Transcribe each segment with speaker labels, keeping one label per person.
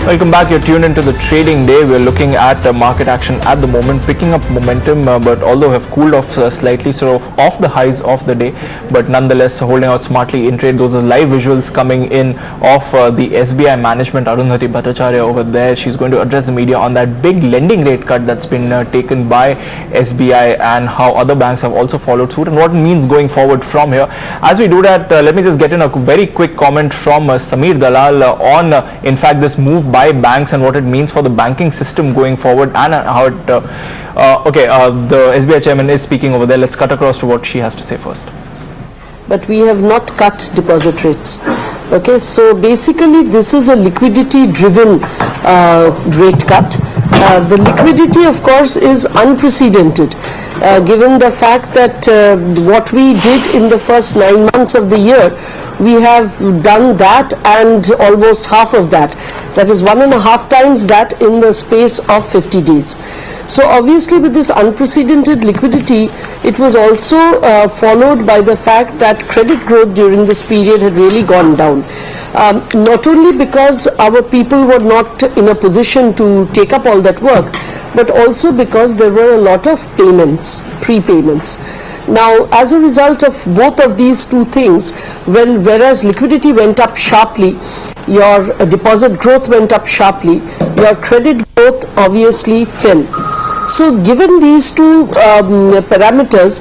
Speaker 1: Welcome back. You're tuned into the trading day. We're looking at market action at the moment, picking up momentum, but although have cooled off slightly, sort of off the highs of the day, but nonetheless holding out smartly in trade. Those are live visuals coming in of the SBI management, Arundhati Bhattacharya over there. She's going to address the media on that big lending rate cut that's been taken by SBI and how other banks have also followed suit and what it means going forward from here. As we do that, let me just get in a very quick comment from Samir Dalal on, in fact, this move by banks and what it means for the banking system going forward and how it the SBI chairman is speaking over there. Let's cut across to what she has to say first.
Speaker 2: But we have not cut deposit rates. Okay, so basically this is a liquidity driven rate cut. The liquidity, of course, is unprecedented given the fact that what we did in the first 9 months of the year, we have done that and almost half of that. That is 1.5 times that in the space of 50 days. So obviously with this unprecedented liquidity, it was also followed by the fact that credit growth during this period had really gone down. Not only because our people were not in a position to take up all that work, but also because there were a lot of payments, prepayments. Now, as a result of both of these two things, well, whereas liquidity went up sharply, your deposit growth went up sharply, your credit growth obviously fell. So given these two parameters,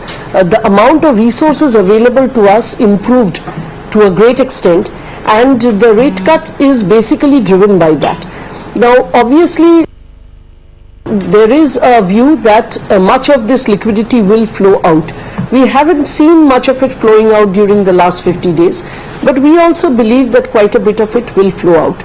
Speaker 2: the amount of resources available to us improved to a great extent, and the rate cut is basically driven by that. Now, obviously, there is a view that much of this liquidity will flow out. We haven't seen much of it flowing out during the last 50 days, but we also believe that quite a bit of it will flow out.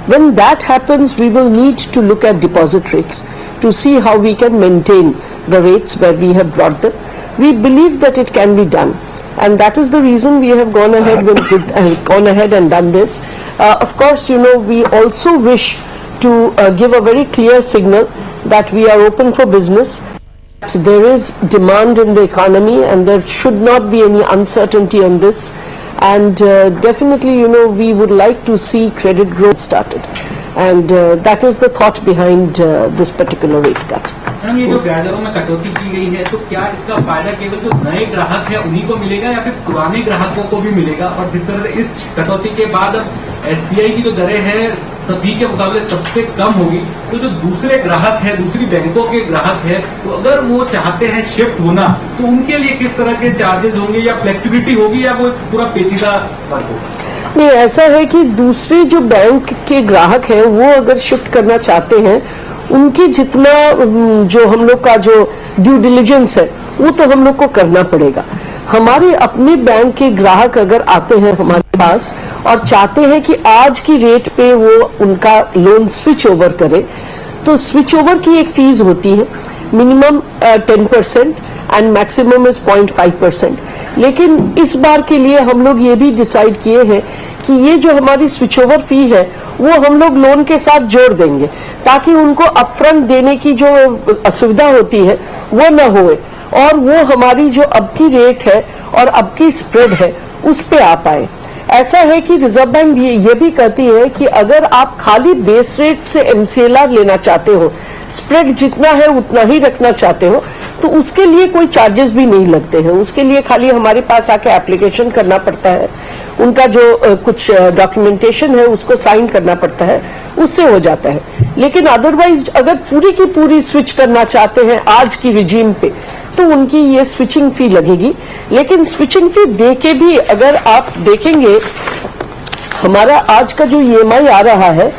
Speaker 2: When that happens, we will need to look at deposit rates to see how we can maintain the rates where we have brought them. We believe that it can be done, and that is the reason we have gone ahead and done this. Of course, you know, we also wish to give a very clear signal that we are open for business. There is demand in the economy and there should not be any uncertainty on this, and definitely, you know, we would like to see credit growth started, and that is the thought behind this particular rate cut.
Speaker 3: Ma'am, ये जो ब्याज दरों में कटौती की गई है, तो क्या इसका फायदा केवल जो नए ग्राहक है उन्हीं को मिलेगा या फिर पुराने ग्राहकों को भी मिलेगा? और जिस तरह से इस कटौती के बाद अब एसबीआई की जो दरें हैं सभी के मुकाबले सबसे कम होगी, तो जो दूसरे ग्राहक है, दूसरी बैंकों के ग्राहक है, तो अगर वो चाहते हैं शिफ्ट होना, तो उनके लिए किस तरह के चार्जेस होंगे या फ्लेक्सिबिलिटी होगी या वो पूरा पेचीदा वर्क होगा?
Speaker 2: नहीं, ऐसा है कि दूसरे जो बैंक के ग्राहक हैं वो अगर शिफ्ट करना चाहते हैं, उनकी जितना जो हम लोग का जो ड्यू डिलिजेंस है वो तो हम लोग को करना पड़ेगा। हमारे अपने बैंक के ग्राहक अगर आते हैं हमारे पास और चाहते हैं कि आज की रेट पे वो उनका लोन स्विच ओवर करे, तो स्विच ओवर की एक फीस होती है, मिनिमम 10% एंड मैक्सिमम इज 0.5%। लेकिन इस बार के लिए हम लोग ये भी डिसाइड किए हैं कि ये जो हमारी स्विच ओवर फी है वो हम लोग लोन के साथ जोड़ देंगे, ताकि उनको अपफ्रंट देने की जो असुविधा होती है वो न होए, और वो हमारी जो अब की रेट है और अब की स्प्रेड है उस पे आ पाए। ऐसा है कि रिजर्व बैंक ये भी कहती है कि अगर आप खाली बेस रेट से एमसीएलआर लेना चाहते हो, स्प्रेड जितना है उतना ही रखना चाहते हो, तो उसके लिए कोई चार्जेस भी नहीं लगते हैं। उसके लिए खाली हमारे पास आके एप्लीकेशन करना पड़ता है, उनका जो कुछ डॉक्यूमेंटेशन है उसको साइन करना पड़ता है, उससे हो जाता है। लेकिन अदरवाइज अगर पूरी की पूरी स्विच करना चाहते हैं आज की रिजीम पे, तो उनकी ये स्विचिंग फी लगेगी। लेकिन स्विचिंग फी दे के भी अगर आप देखेंगे, हमारा आज का जो ईएमआई आ रहा है,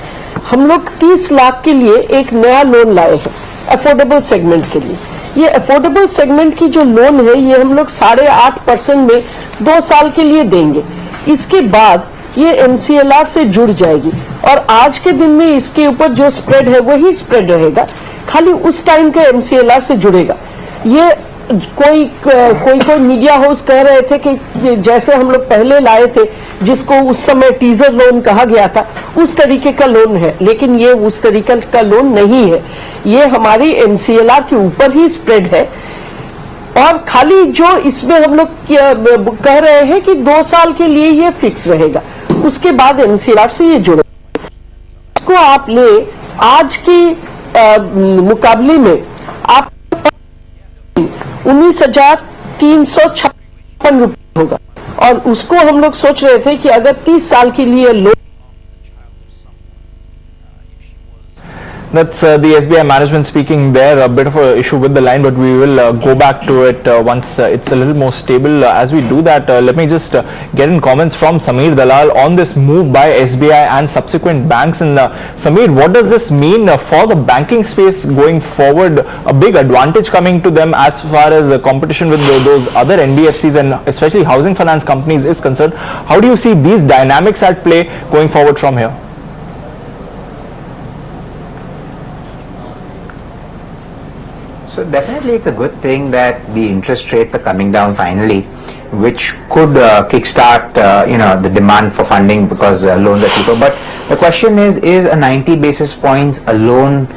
Speaker 2: हम लोग 30 लाख के लिए एक नया लोन लाए हैं अफोर्डेबल सेगमेंट के लिए। ये अफोर्डेबल सेगमेंट की जो लोन है ये हम लोग 8.5% में 2 साल के लिए देंगे। इसके बाद ये एमसीएलआर से जुड़ जाएगी और आज के दिन में इसके ऊपर जो स्प्रेड है वही स्प्रेड रहेगा, खाली उस टाइम के एमसीएलआर से जुड़ेगा। ये कोई मीडिया हाउस कह रहे थे कि जैसे हम लोग पहले लाए थे जिसको उस समय टीजर लोन कहा गया था, उस तरीके का लोन है, लेकिन ये उस तरीके का लोन नहीं है। ये हमारी एमसीएलआर के ऊपर ही स्प्रेड है, और खाली जो इसमें हम लोग कह रहे हैं कि 2 साल के लिए ये फिक्स रहेगा, उसके बाद एमसीएलआर से ये जुड़ेगा। इसको आप ले, आज के मुकाबले में आप 19,356 रुपये होगा, और उसको हम लोग सोच रहे थे कि अगर 30 साल के लिए loan
Speaker 1: That's the SBI management speaking there. A bit of a issue with the line, but we will go back to it once it's a little more stable. As we do that, let me just get in comments from Sameer Dalal on this move by SBI and subsequent banks. And Sameer, what does this mean for the banking space going forward? A big advantage coming to them as far as the competition with those other NBFCs and especially housing finance companies is concerned. How do you see these dynamics at play going forward from here?
Speaker 4: So definitely it's a good thing that the interest rates are coming down finally, which could kickstart the demand for funding because loans are cheaper. But the question is a 90 basis points a loan,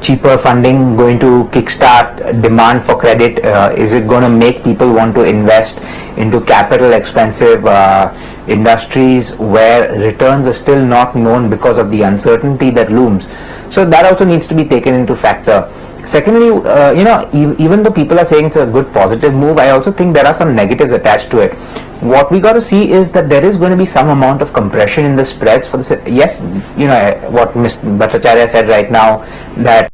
Speaker 4: cheaper funding going to kickstart demand for credit? Is it going to make people want to invest into capital expensive industries where returns are still not known because of the uncertainty that looms? So that also needs to be taken into factor. Secondly, even though people are saying it's a good positive move, I also think there are some negatives attached to it. What we got to see is that there is going to be some amount of compression in the spreads for the, yes, what Mr. Bhattacharya said right now, that